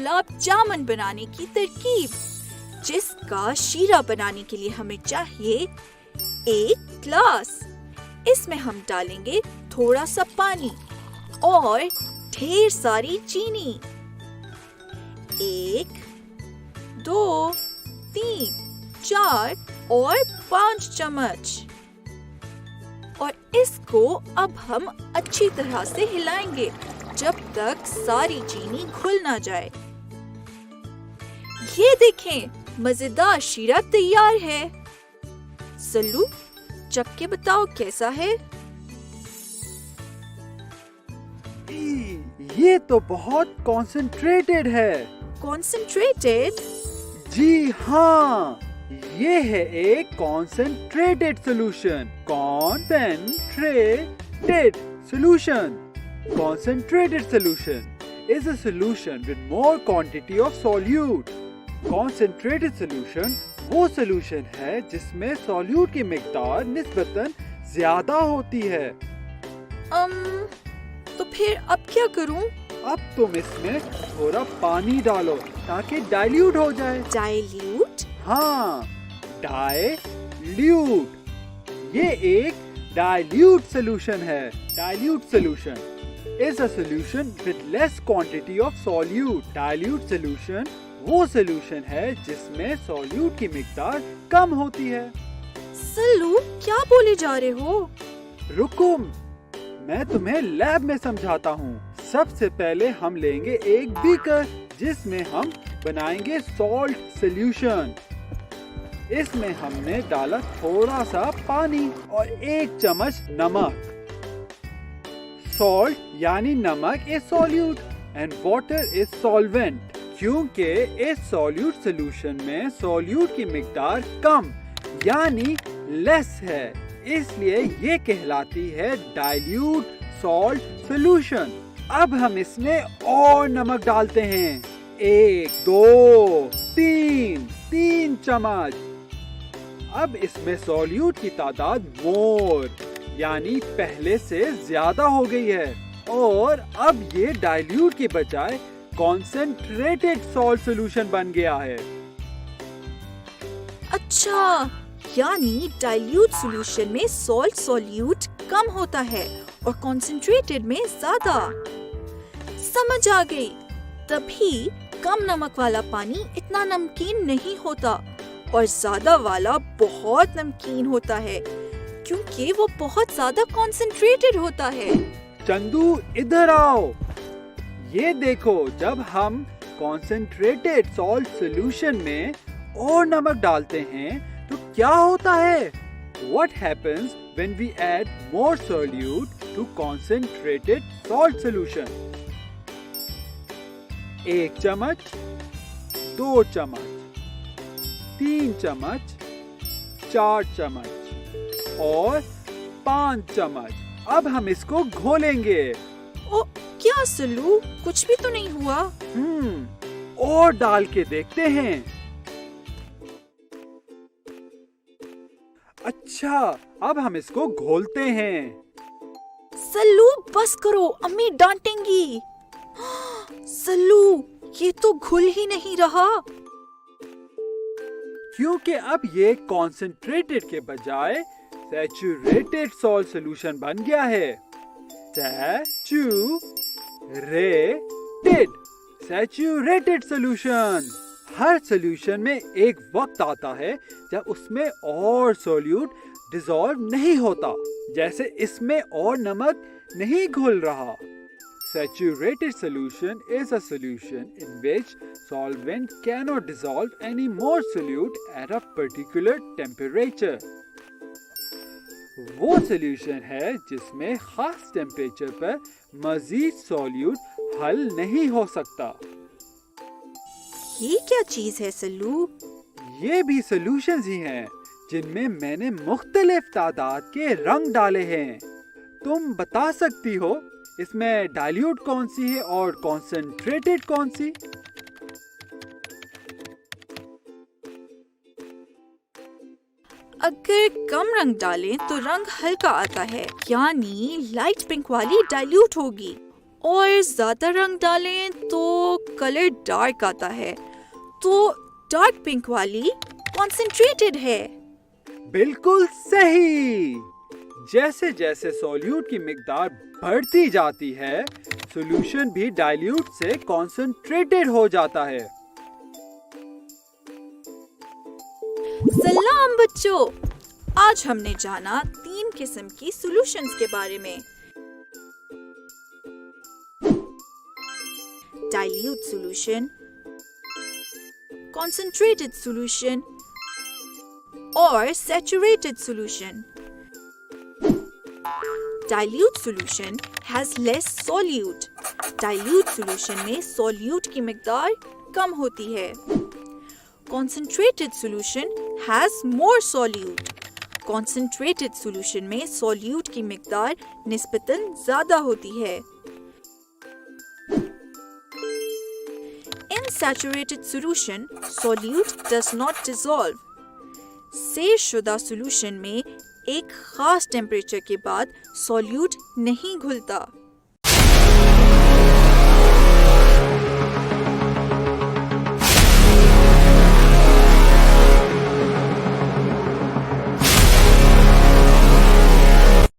गुलाब जामुन बनाने की तरकीब, जिसका शीरा बनाने के लिए हमें चाहिए 1 ग्लास। इसमें हम डालेंगे थोड़ा सा पानी और ढेर सारी चीनी। 1, 2, 3, 4 और 5 चम्मच। और इसको अब हम अच्छी तरह से हिलाएंगे जब तक सारी चीनी घुल ना जाए। ये देखें, मजेदार शीरा तैयार है। सल्लू, चख के बताओ कैसा है? ये तो बहुत कॉन्सेंट्रेटेड है। कॉन्सेंट्रेटेड? जी हाँ, ये है एक concentrated solution. Concentrated solution. Concentrated solution is a solution with more quantity of solute. Concentrated solution वो solution है जिसमें solute की मिकदार निस्बतन ज्यादा होती है। तो फिर अब क्या करूं? अब तुम इसमें थोड़ा पानी डालो ताकि डाइल्यूट हो जाए। डाइल्यूट? हाँ, डाइल्यूट। ये एक डाइल्यूट सोल्यूशन है। Dilute solution is a solution with less quantity of solute. Dilute solution वो solution है जिसमें solute की मिकदार कम होती है। सल्लू, क्या बोले जा रहे हो? रुको, मैं तुम्हें लैब में समझाता हूँ। सबसे पहले हम लेंगे एक बीकर जिसमें हम बनाएंगे सॉल्ट सोल्यूशन। इसमें हमने डाला थोड़ा सा पानी और 1 चम्मच नमक। Salt यानी नमक is solute and water is solvent। क्योंकि इस solute solution में solute की मिकदार कम यानी less है, इसलिए ये कहलाती है dilute salt solution। अब हम इसमें और नमक डालते हैं। 1, 2, 3 चम्मच। अब इसमें solute की तादाद more यानी पहले से ज्यादा हो गई है और अब ये डाइल्यूट के बजाय कॉन्सेंट्रेटेड सॉल्ट सॉल्यूशन बन गया है। अच्छा, यानी डाइल्यूट सॉल्यूशन में सॉल्ट सॉल्यूट कम होता है और कॉन्सेंट्रेटेड में ज्यादा। समझ आ गई। तभी कम नमक वाला पानी इतना नमकीन नहीं होता और ज्यादा वाला बहुत नमकीन होता है, क्योंकि वो बहुत ज्यादा कॉन्सेंट्रेटेड होता है। चंदू, इधर आओ। ये देखो, जब हम कॉन्सेंट्रेटेड सॉल्ट सॉल्यूशन में और नमक डालते हैं तो क्या होता है? What happens when we add more solute to concentrated salt solution? 1 चम्मच, 2 चम्मच, 3 चम्मच, 4 चम्मच और 5 चम्मच। अब हम इसको घोलेंगे। ओ, क्या सल्लू, कुछ भी तो नहीं हुआ? और डाल के देखते हैं। अच्छा, अब हम इसको घोलते हैं। सल्लू, बस करो, अम्मी डांटेंगी। सल्लू, ये तो घुल ही नहीं रहा। क्योंकि अब ये कॉन्सेंट्रेटेड के बजाय सैचुरेटेड सॉल्ट सॉल्यूशन बन गया है। Saturated solution. हर सॉल्यूशन में एक वक्त आता है जब उसमें और सॉल्यूट डिसॉल्व नहीं होता, जैसे इसमें और नमक नहीं घुल रहा। Saturated solution is a solution in which solvent cannot dissolve any more solute at a particular temperature. वो सॉल्यूशन है जिसमें खास टेम्परेचर पर मजीद सॉल्यूट हल नहीं हो सकता। ये क्या चीज है सल्लू? ये भी सॉल्यूशंस ही हैं जिनमें मैंने मुख्तलिफ तादाद के रंग डाले हैं। तुम बता सकती हो इसमें डाइल्यूट कौन सी है और कॉन्सेंट्रेटेड कौन सी? अगर कम रंग डालें तो रंग हल्का आता है, यानी लाइट पिंक वाली डाइल्यूट होगी, और ज्यादा रंग डालें तो कलर डार्क आता है, तो डार्क पिंक वाली कॉन्सेंट्रेटेड है। बिल्कुल सही। जैसे जैसे सॉल्यूट की मिकदार बढ़ती जाती है, सॉल्यूशन भी डाइल्यूट से कॉन्सेंट्रेटेड हो जाता है। सलाम बच्चों, आज हमने जाना 3 किस्म की सॉल्यूशंस के बारे में। डाइल्यूट सॉल्यूशन, concentrated solution और saturated solution. Dilute solution has less solute. Dilute solution में solute की मिकदार कम होती है। Concentrated solution has more solute. Concentrated solution में solute की मिकदार निस्बतन ज़्यादा होती है। In saturated solution, solute does not dissolve. Says शुदा सॉल्यूशन में एक खास टेम्परेचर के बाद सॉल्यूट नहीं घुलता।